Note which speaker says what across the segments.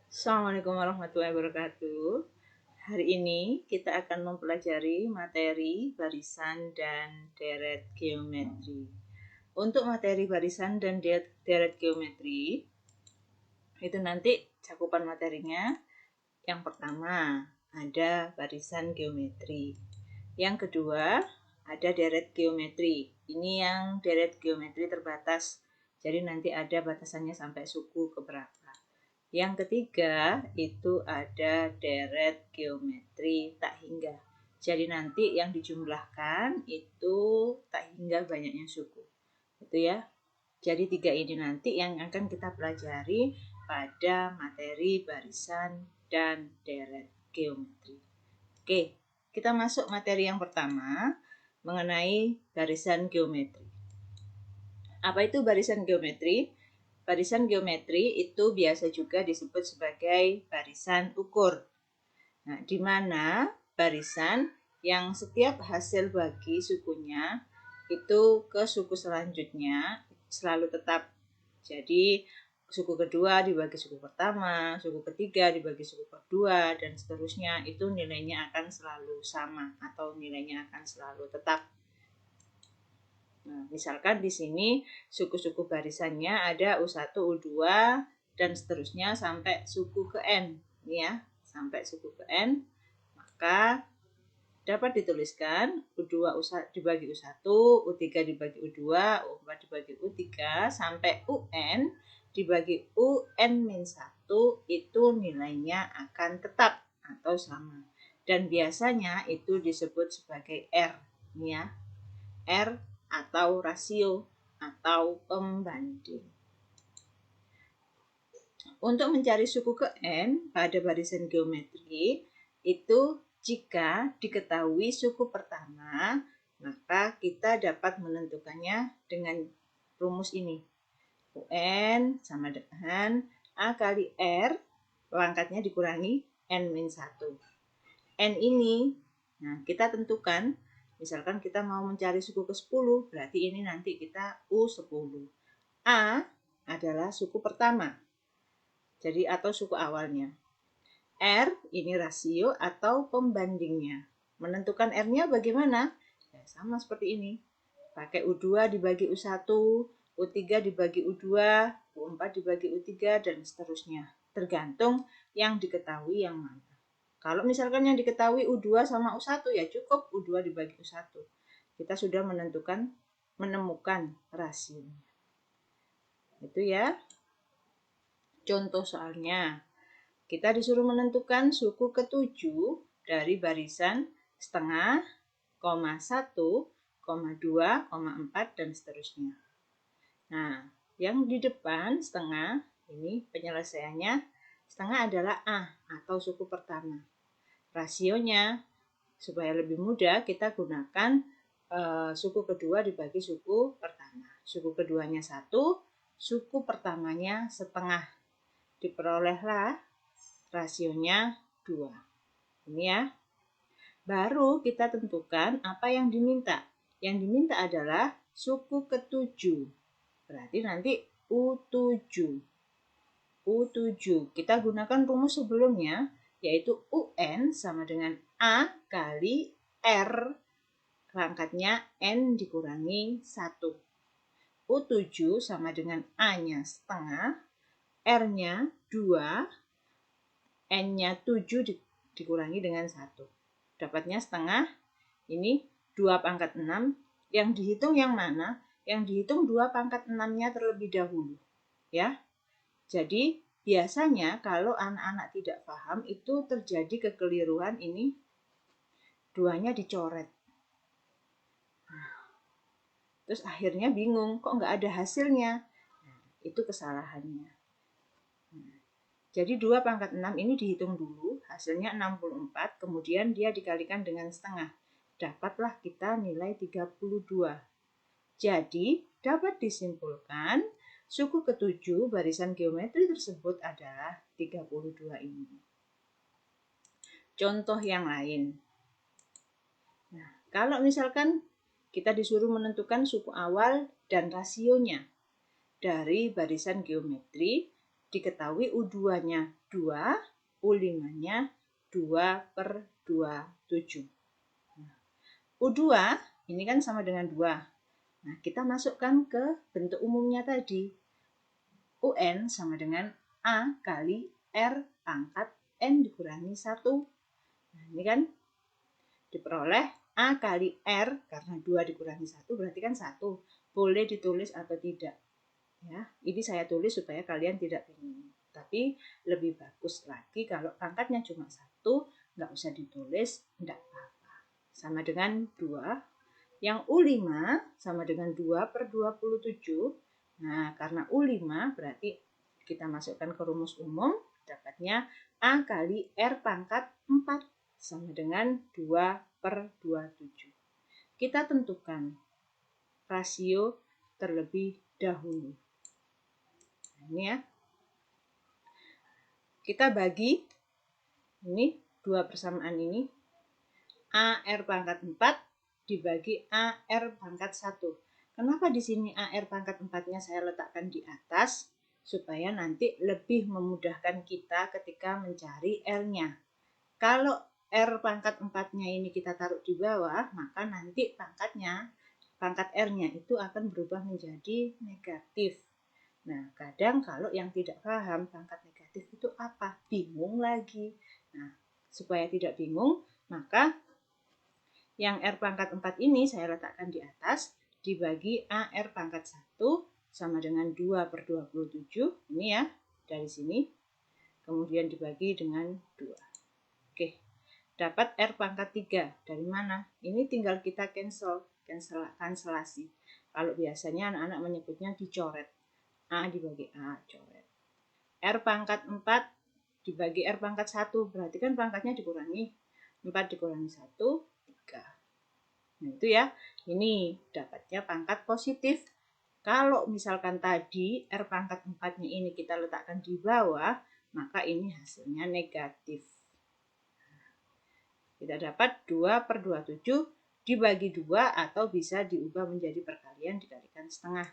Speaker 1: Assalamualaikum warahmatullahi wabarakatuh. Hari ini kita akan mempelajari materi barisan dan deret geometri. Untuk materi barisan dan deret geometri, itu nanti cakupan materinya. Yang pertama, ada barisan geometri. Yang kedua, ada deret geometri. Ini yang deret geometri terbatas. Jadi nanti ada batasannya sampai suku keberapa. Yang ketiga itu ada deret geometri tak hingga. Jadi nanti yang dijumlahkan itu tak hingga banyaknya suku. Itu ya. Jadi tiga ini nanti yang akan kita pelajari pada materi barisan dan deret geometri. Oke, kita masuk materi yang pertama mengenai barisan geometri. Apa itu barisan geometri? Barisan geometri itu biasa juga disebut sebagai barisan ukur. Nah, di mana barisan yang setiap hasil bagi sukunya itu ke suku selanjutnya selalu tetap. Jadi, suku kedua dibagi suku pertama, suku ketiga dibagi suku kedua, dan seterusnya itu nilainya akan selalu sama atau nilainya akan selalu tetap. Nah, misalkan di sini suku-suku barisannya ada U1, U2, dan seterusnya sampai suku ke N. Ini ya, sampai suku ke N. Maka dapat dituliskan U2 dibagi U1, U3 dibagi U2, U4 dibagi U3, sampai UN dibagi UN-1 itu nilainya akan tetap atau sama. Dan biasanya itu disebut sebagai R. Ini ya, R atau rasio atau pembanding. Untuk mencari suku ke N pada barisan geometri itu jika diketahui suku pertama, maka kita dapat menentukannya dengan rumus ini. UN sama dengan A kali R, pangkatnya dikurangi N-1. N ini, nah kita tentukan, misalkan kita mau mencari suku ke-10, berarti ini nanti kita U10. A adalah suku pertama, jadi atau suku awalnya. R ini rasio atau pembandingnya. Menentukan R-nya bagaimana? Ya, sama seperti ini. Pakai U2 dibagi U1, U3 dibagi U2, U4 dibagi U3, dan seterusnya. Tergantung yang diketahui yang mana. Kalau misalkan yang diketahui U2 sama U1 ya cukup U2 dibagi U1. Kita sudah menemukan rasionya. Itu ya. Contoh soalnya. Kita disuruh menentukan suku ke-7 dari barisan setengah, 1, 2, 4, dan seterusnya. Nah, yang di depan setengah, ini penyelesaiannya, setengah adalah A atau suku pertama. Rasionya, supaya lebih mudah, kita gunakan suku kedua dibagi suku pertama. Suku keduanya 1, suku pertamanya setengah. Diperolehlah rasionya 2. Ini ya. Baru kita tentukan apa yang diminta. Yang diminta adalah suku ke-7. Berarti nanti U7. U7. Kita gunakan rumus sebelumnya, yaitu UN sama dengan A kali R, pangkatnya N dikurangi 1. U7 sama dengan A-nya setengah, R-nya 2, N-nya 7 dikurangi dengan 1. Dapatnya setengah, ini 2 pangkat 6. Yang dihitung yang mana? Yang dihitung 2 pangkat 6-nya terlebih dahulu. Ya. Jadi, biasanya kalau anak-anak tidak paham, itu terjadi kekeliruan ini, 2-nya dicoret. Terus akhirnya bingung, kok nggak ada hasilnya? Nah, itu kesalahannya. Jadi 2 pangkat 6 ini dihitung dulu, hasilnya 64, kemudian dia dikalikan dengan setengah. Dapatlah kita nilai 32. Jadi, dapat disimpulkan, suku ke-7 barisan geometri tersebut adalah 32 ini. Contoh yang lain. Nah, kalau misalkan kita disuruh menentukan suku awal dan rasionya dari barisan geometri, diketahui U2-nya 2, U5-nya 2/27. U2 ini kan sama dengan 2. Nah, kita masukkan ke bentuk umumnya tadi. UN sama dengan A kali R pangkat N dikurangi 1. Nah, ini kan diperoleh A kali R, karena 2 dikurangi 1 berarti kan 1. Boleh ditulis atau tidak. Ya, ini saya tulis supaya kalian tidak bingung. Tapi lebih bagus lagi kalau pangkatnya cuma 1, nggak usah ditulis, enggak apa-apa. Sama dengan 2. Yang U5 sama dengan 2/27. Nah, karena U5 berarti kita masukkan ke rumus umum, dapatnya A kali R pangkat 4 sama dengan 2/27. Kita tentukan rasio terlebih dahulu. Nah, ini ya. Kita bagi ini dua persamaan ini. AR pangkat 4 dibagi AR pangkat 1. Kenapa di sini AR pangkat 4-nya saya letakkan di atas? Supaya nanti lebih memudahkan kita ketika mencari R-nya. Kalau R pangkat 4-nya ini kita taruh di bawah, maka nanti pangkat R-nya itu akan berubah menjadi negatif. Nah, kadang kalau yang tidak paham pangkat negatif itu apa, bingung lagi. Nah, supaya tidak bingung, maka yang R pangkat 4 ini saya letakkan di atas, dibagi AR pangkat 1 sama dengan 2/27. Ini ya, dari sini. Kemudian dibagi dengan 2. Oke, dapat R pangkat 3. Dari mana? Ini tinggal kita kanselasi. Kalau biasanya anak-anak menyebutnya dicoret. A dibagi A, coret. R pangkat 4 dibagi R pangkat 1, berarti kan pangkatnya dikurangi. 4 dikurangi 1, 3. Nah, itu ya. Ini dapatnya pangkat positif. Kalau misalkan tadi R pangkat 4-nya ini kita letakkan di bawah, maka ini hasilnya negatif. Kita dapat 2/27 dibagi 2 atau bisa diubah menjadi perkalian dikalikan setengah.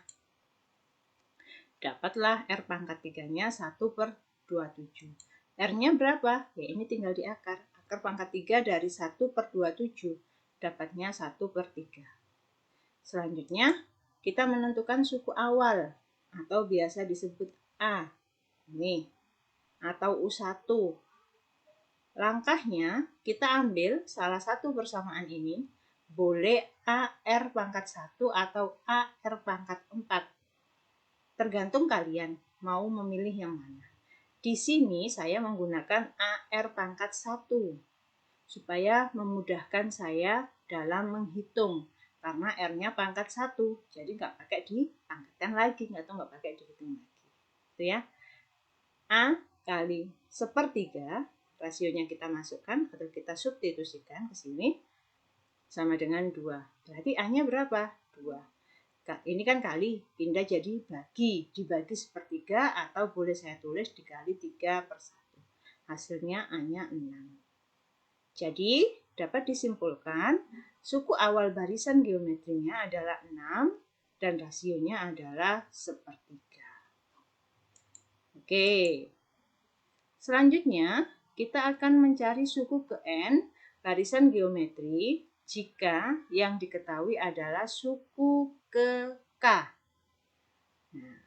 Speaker 1: Dapatlah R pangkat 3-nya 1/27. R-nya berapa? Ya ini tinggal di akar. Akar pangkat 3 dari 1/27. Dapatnya 1/3. Selanjutnya, kita menentukan suku awal atau biasa disebut A. Ini. Atau U1. Langkahnya, kita ambil salah satu persamaan ini. Boleh AR pangkat 1 atau AR pangkat 4. Tergantung kalian mau memilih yang mana. Di sini saya menggunakan AR pangkat 1 supaya memudahkan saya dalam menghitung karena R-nya pangkat 1, jadi nggak pakai dipangkatkan lagi, nggak pakai dihitung lagi. Itu ya. A kali 1/3, rasionya kita masukkan atau kita substitusikan ke sini sama dengan 2. Berarti A-nya berapa? 2. Ini kan kali, pindah jadi bagi, dibagi 1/3 atau boleh saya tulis dikali 3/1. Hasilnya A-nya 6. Jadi dapat disimpulkan suku awal barisan geometrinya adalah 6 dan rasionya adalah 1/3. Oke. Selanjutnya kita akan mencari suku ke N barisan geometri jika yang diketahui adalah suku ke K. Nah,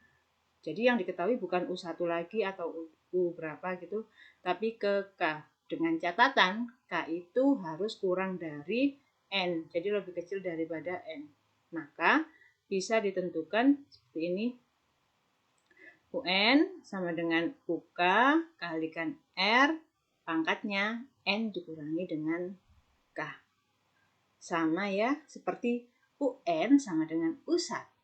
Speaker 1: jadi yang diketahui bukan U1 lagi atau U berapa gitu, tapi ke K. Dengan catatan K itu harus kurang dari N, jadi lebih kecil daripada N. Maka bisa ditentukan seperti ini. UN sama dengan UK kalikan R, pangkatnya N dikurangi dengan K. Sama ya, seperti UN sama dengan U1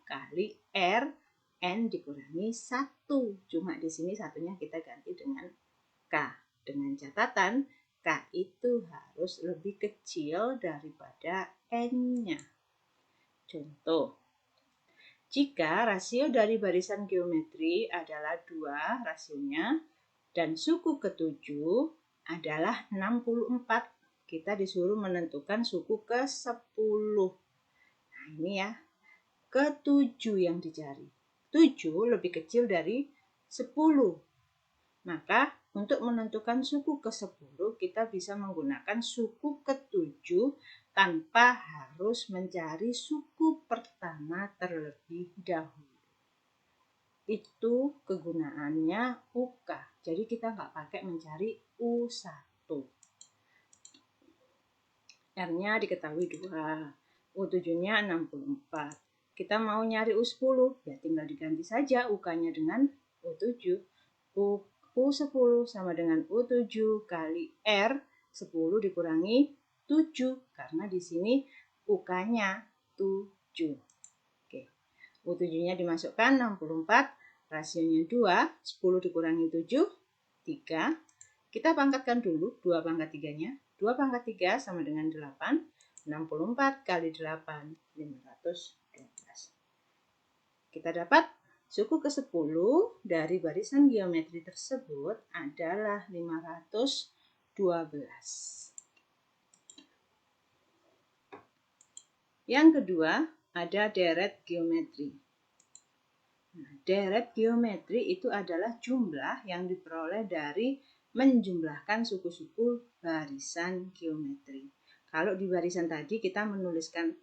Speaker 1: kali R, N dikurangi 1. Cuma di sini satunya kita ganti dengan K. Dengan catatan K itu harus lebih kecil daripada N-nya. Contoh, jika rasio dari barisan geometri adalah 2 rasionya dan suku ke-7 adalah 64, kita disuruh menentukan suku ke-10. Nah, ini ya, ke-7 yang dicari. 7 lebih kecil dari 10. Maka untuk menentukan suku ke-10 kita bisa menggunakan suku ke-7 tanpa harus mencari suku pertama terlebih dahulu. Itu kegunaannya UK. Jadi kita nggak pakai mencari U1. R-nya diketahui 2, U7-nya 64. Kita mau nyari U10, ya tinggal diganti saja UK-nya dengan U7. U10 sama dengan U7 kali R, 10 dikurangi 7, karena di sini UK-nya 7. Oke. U7-nya dimasukkan 64, rasionya 2, 10 dikurangi 7, 3. Kita pangkatkan dulu 2 pangkat 3-nya. 2 pangkat 3 sama dengan 8. 64 kali 8, 512. Kita dapat suku ke-10 dari barisan geometri tersebut adalah 512. Yang kedua, ada deret geometri. Nah, deret geometri itu adalah jumlah yang diperoleh dari menjumlahkan suku-suku barisan geometri. Kalau di barisan tadi kita menuliskan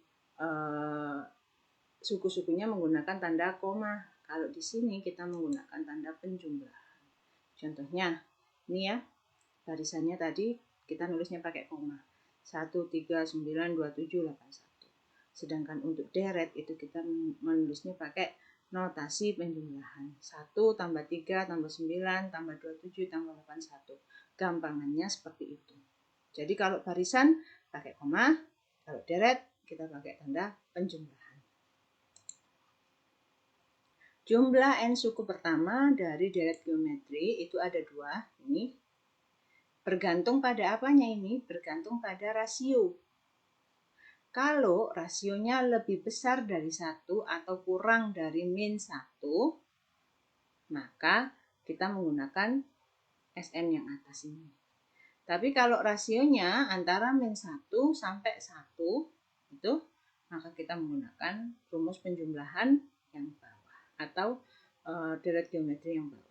Speaker 1: suku-sukunya menggunakan tanda koma. Kalau di sini kita menggunakan tanda penjumlahan. Contohnya, ini ya, barisannya tadi kita nulisnya pakai koma. 1, 3, 9, 2, 7, 8, 1. Sedangkan untuk deret itu kita menulisnya pakai notasi penjumlahan. 1 tambah 3 tambah 9 tambah 27 tambah 81. Gampangannya seperti itu. Jadi kalau barisan pakai koma, kalau deret kita pakai tanda penjumlahan. Jumlah N suku pertama dari deret geometri itu ada 2. Ini bergantung pada apanya ini? Bergantung pada rasio. Kalau rasionya lebih besar dari 1 atau kurang dari min 1, maka kita menggunakan SN yang atas ini. Tapi kalau rasionya antara min 1 sampai 1, itu, maka kita menggunakan rumus penjumlahan yang bawah atau deret geometri yang bawah.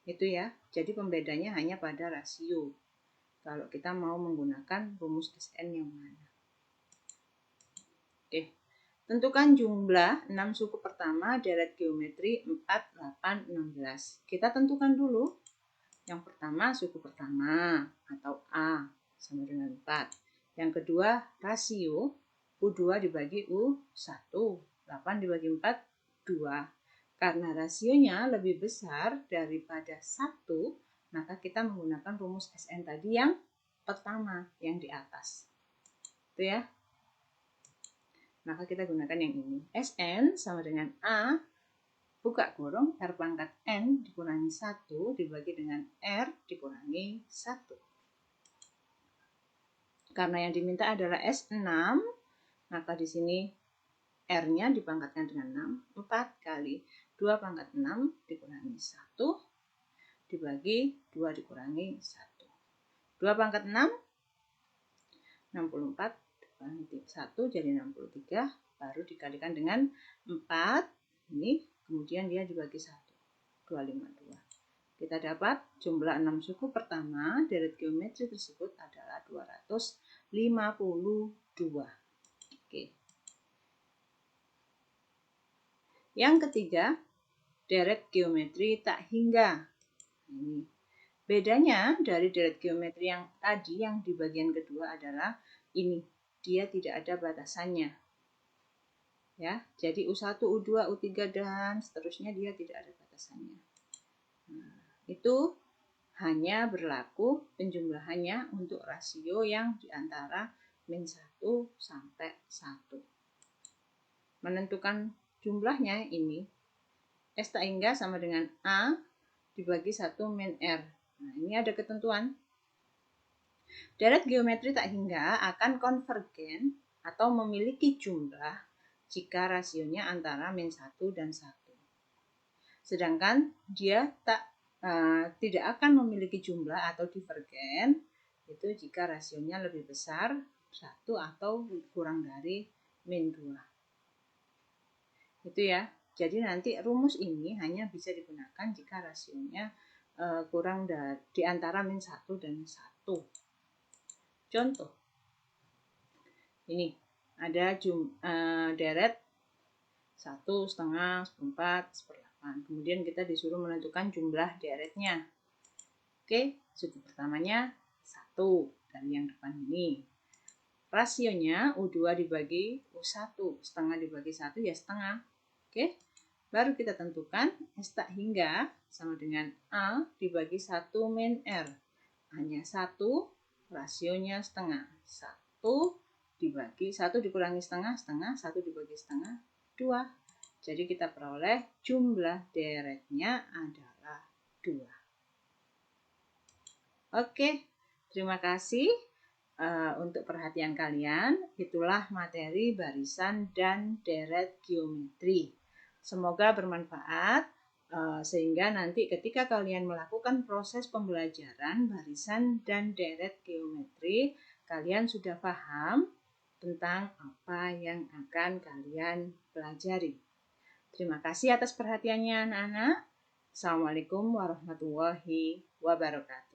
Speaker 1: Itu ya, jadi pembedanya hanya pada rasio. Kalau kita mau menggunakan rumus SN yang mana. Oke, tentukan jumlah 6 suku pertama deret geometri 4, 8, 16. Kita tentukan dulu. Yang pertama suku pertama atau A sama dengan 4. Yang kedua rasio U2 dibagi U1. 8 dibagi 4, 2. Karena rasionya lebih besar daripada 1, maka kita menggunakan rumus SN tadi yang pertama, yang di atas. Itu ya. Maka kita gunakan yang ini. SN sama dengan A, buka kurung, R pangkat N dikurangi 1 dibagi dengan R dikurangi 1. Karena yang diminta adalah S6, maka di sini R-nya dipangkatkan dengan 6. 4 kali 2 pangkat 6 dikurangi 1 dibagi 2 dikurangi 1. 2 pangkat 6, 64. 1 jadi 63, baru dikalikan dengan 4, ini kemudian dia dibagi 1, 252. Kita dapat jumlah 6 suku pertama deret geometri tersebut adalah 252. Oke. Yang ketiga, deret geometri tak hingga. Ini bedanya dari deret geometri yang tadi yang di bagian kedua adalah ini. Dia tidak ada batasannya. Ya, jadi U1, U2, U3 dan seterusnya dia tidak ada batasannya. Nah, itu hanya berlaku penjumlahannya untuk rasio yang di antara min 1 sampai 1. Menentukan jumlahnya ini S tak hingga sama dengan A dibagi 1 min R. Nah, ini ada ketentuan. Deret geometri tak hingga akan konvergen atau memiliki jumlah jika rasionya antara min 1 dan 1. Sedangkan dia tidak akan memiliki jumlah atau divergen itu jika rasionya lebih besar 1 atau kurang dari min 2. Itu ya. Jadi nanti rumus ini hanya bisa digunakan jika rasionya kurang di antara min 1 dan 1. Contoh, ini ada deret 1, setengah, 1/4, 1/8. Kemudian kita disuruh menentukan jumlah deretnya. Oke, suku pertamanya 1 dari yang depan ini. Rasionya U2 dibagi U1, setengah dibagi 1 ya setengah. Oke, baru kita tentukan S tak hingga sama dengan A dibagi 1 min R. Hanya 1, rasionya setengah. 1 dibagi 1 dikurangi setengah, setengah, 1 dibagi setengah, 2. Jadi kita peroleh jumlah deretnya adalah 2. Oke, terima kasih untuk perhatian kalian. Itulah materi barisan dan deret geometri. Semoga bermanfaat sehingga nanti ketika kalian melakukan proses pembelajaran barisan dan deret geometri, kalian sudah paham tentang apa yang akan kalian pelajari. Terima kasih atas perhatiannya anak-anak. Assalamualaikum warahmatullahi wabarakatuh.